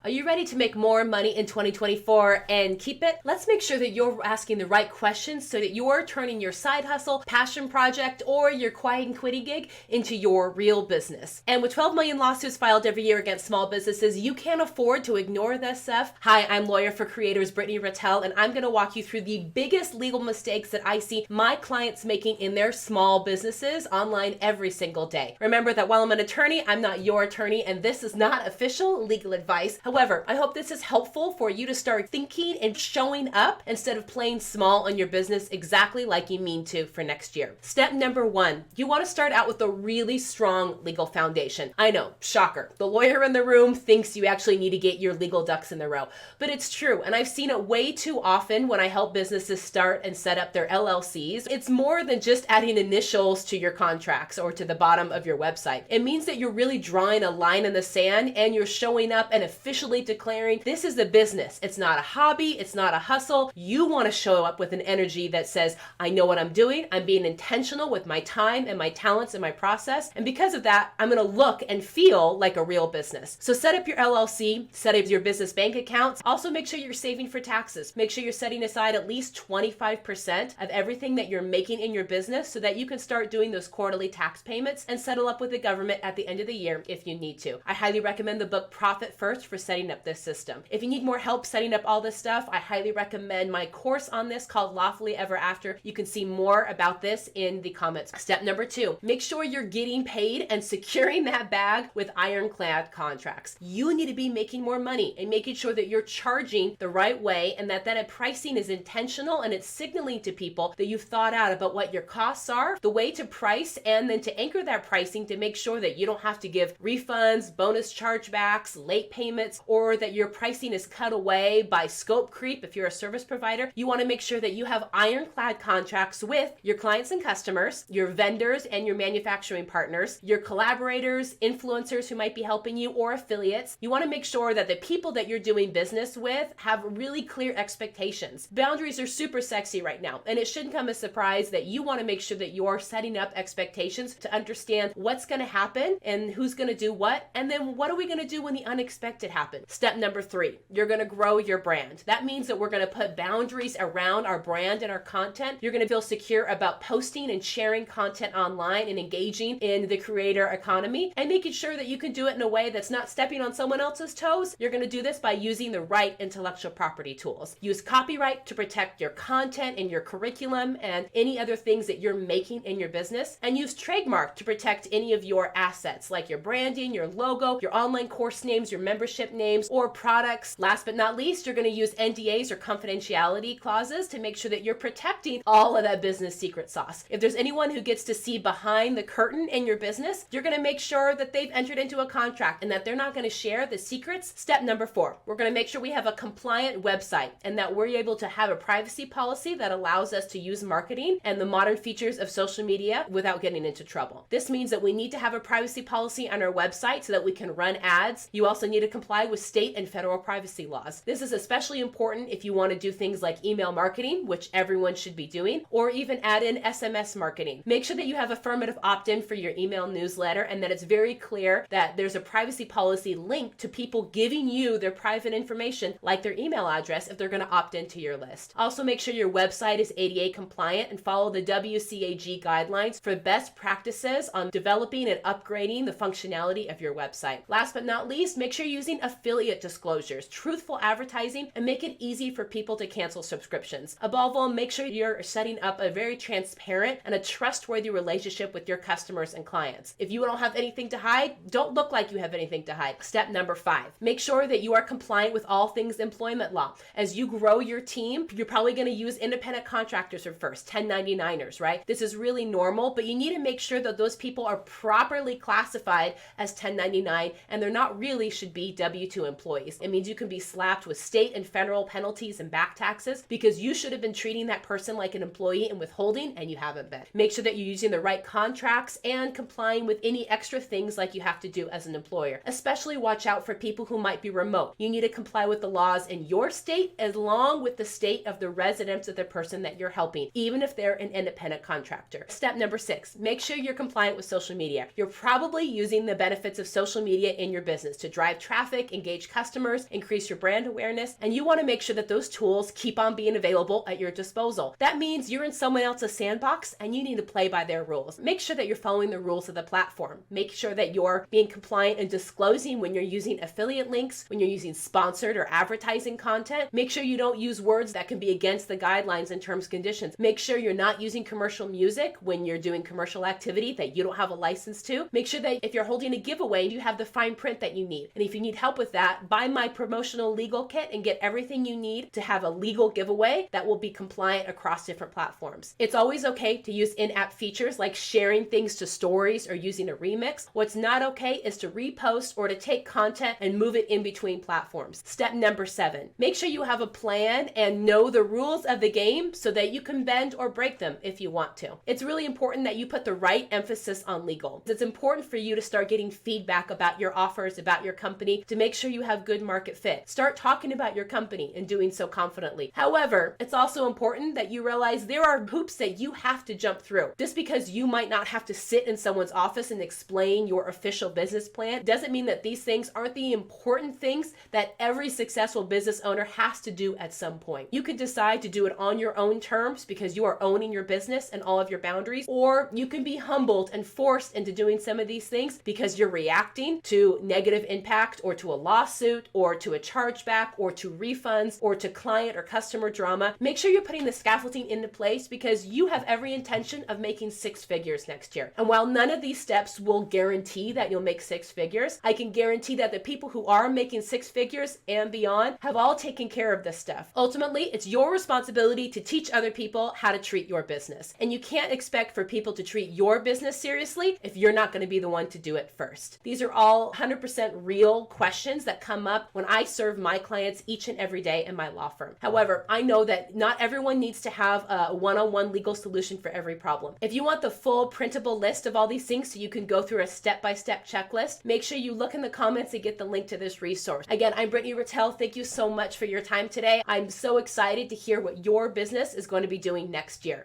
Are you ready to make more money in 2024 and keep it? Let's make sure that you're asking the right questions so that you're turning your side hustle, passion project, or your quiet and quitting gig into your real business. And with 12 million lawsuits filed every year against small businesses, you can't afford to ignore this stuff. Hi, I'm Lawyer for Creators Brittany Rattel, and I'm going to walk you through the biggest legal mistakes that I see my clients making in their small businesses online every single day. Remember that while I'm an attorney, I'm not your attorney, and this is not official legal advice. However, I hope this is helpful for you to start thinking and showing up instead of playing small on your business exactly like you mean to for next year. Step number 1, you want to start out with a really strong legal foundation. I know, shocker. The lawyer in the room thinks you actually need to get your legal ducks in a row, but it's true. And I've seen it way too often when I help businesses start and set up their LLCs. It's more than just adding initials to your contracts or to the bottom of your website. It means that you're really drawing a line in the sand and you're showing up and officially declaring this is a business. It's not a hobby. It's not a hustle. You want to show up with an energy that says, I know what I'm doing. I'm being intentional with my time and my talents and my process. And because of that, I'm going to look and feel like a real business. So set up your LLC, set up your business bank accounts. Also make sure you're saving for taxes. Make sure you're setting aside at least 25% of everything that you're making in your business so that you can start doing those quarterly tax payments and settle up with the government at the end of the year if you need to. I highly recommend the book Profit First for setting up this system. If you need more help setting up all this stuff, I highly recommend my course on this called Lawfully Ever After. You can see more about this in the comments. Step number 2, make sure you're getting paid and securing that bag with ironclad contracts. You need to be making more money and making sure that you're charging the right way and that pricing is intentional and it's signaling to people that you've thought out about what your costs are, the way to price, and then to anchor that pricing to make sure that you don't have to give refunds, bonus chargebacks, late payments, or that your pricing is cut away by scope creep if you're a service provider. You want to make sure that you have ironclad contracts with your clients and customers, your vendors and your manufacturing partners, your collaborators, influencers who might be helping you, or affiliates. You want to make sure that the people that you're doing business with have really clear expectations. Boundaries are super sexy right now, and it shouldn't come as a surprise that you want to make sure that you're setting up expectations to understand what's going to happen and who's going to do what, and then what are we going to do when the unexpected happens. Step number 3, you're going to grow your brand. That means that we're going to put boundaries around our brand and our content. You're going to feel secure about posting and sharing content online and engaging in the creator economy and making sure that you can do it in a way that's not stepping on someone else's toes. You're going to do this by using the right intellectual property tools. Use copyright to protect your content and your curriculum and any other things that you're making in your business, and use trademark to protect any of your assets like your branding, your logo, your online course names, your membership names, or products. Last but not least, you're going to use NDAs or confidentiality clauses to make sure that you're protecting all of that business secret sauce. If there's anyone who gets to see behind the curtain in your business, you're going to make sure that they've entered into a contract and that they're not going to share the secrets. Step number 4, we're going to make sure we have a compliant website and that we're able to have a privacy policy that allows us to use marketing and the modern features of social media without getting into trouble. This means that we need to have a privacy policy on our website so that we can run ads. You also need to comply with state and federal privacy laws. This is especially important if you want to do things like email marketing, which everyone should be doing, or even add in SMS marketing. Make sure that you have affirmative opt-in for your email newsletter and that it's very clear that there's a privacy policy linked to people giving you their private information, like their email address, if they're going to opt into your list. Also, make sure your website is ADA compliant and follow the WCAG guidelines for best practices on developing and upgrading the functionality of your website. Last but not least, make sure you're using affiliate disclosures, truthful advertising, and make it easy for people to cancel subscriptions. Above all, make sure you're setting up a very transparent and a trustworthy relationship with your customers and clients. If you don't have anything to hide, don't look like you have anything to hide. Step number 5, make sure that you are compliant with all things employment law. As you grow your team, you're probably going to use independent contractors at first, 1099ers, right? This is really normal, but you need to make sure that those people are properly classified as 1099 and they're not really should be W-2 employees. It means you can be slapped with state and federal penalties and back taxes because you should have been treating that person like an employee and withholding, and you haven't been. Make sure that you're using the right contracts and complying with any extra things like you have to do as an employer. Especially watch out for people who might be remote. You need to comply with the laws in your state along with the state of the residence of the person that you're helping, even if they're an independent contractor. Step number 6, make sure you're compliant with social media. You're probably using the benefits of social media in your business to drive traffic, engage customers, increase your brand awareness, and you want to make sure that those tools keep on being available at your disposal. That means you're in someone else's sandbox and you need to play by their rules. Make sure that you're following the rules of the platform. Make sure that you're being compliant and disclosing when you're using affiliate links, when you're using sponsored or advertising content. Make sure you don't use words that can be against the guidelines and terms and conditions. Make sure you're not using commercial music when you're doing commercial activity that you don't have a license to. Make sure that if you're holding a giveaway, you have the fine print that you need. And if you need help with that, buy my promotional legal kit and get everything you need to have a legal giveaway that will be compliant across different platforms. It's always okay to use in-app features like sharing things to stories or using a remix. What's not okay is to repost or to take content and move it in between platforms. Step number 7, make sure you have a plan and know the rules of the game so that you can bend or break them if you want to. It's really important that you put the right emphasis on legal. It's important for you to start getting feedback about your offers, about your company, to make sure you have good market fit. Start talking about your company and doing so confidently. However, it's also important that you realize there are hoops that you have to jump through. Just because you might not have to sit in someone's office and explain your official business plan doesn't mean that these things aren't the important things that every successful business owner has to do at some point. You could decide to do it on your own terms because you are owning your business and all of your boundaries, or you can be humbled and forced into doing some of these things because you're reacting to negative impact or to a lawsuit or to a chargeback or to refunds or to client or customer drama. Make sure you're putting the scaffolding into place because you have every intention of making 6 figures next year. And while none of these steps will guarantee that you'll make 6 figures, I can guarantee that the people who are making 6 figures and beyond have all taken care of this stuff. Ultimately, it's your responsibility to teach other people how to treat your business. And you can't expect for people to treat your business seriously if you're not going to be the one to do it first. These are all 100% real questions that come up when I serve my clients each and every day in my law firm. However, I know that not everyone needs to have a one-on-one legal solution for every problem. If you want the full printable list of all these things so you can go through a step-by-step checklist, make sure you look in the comments and get the link to this resource. Again, I'm Brittany Rattell. Thank you so much for your time today. I'm so excited to hear what your business is going to be doing next year.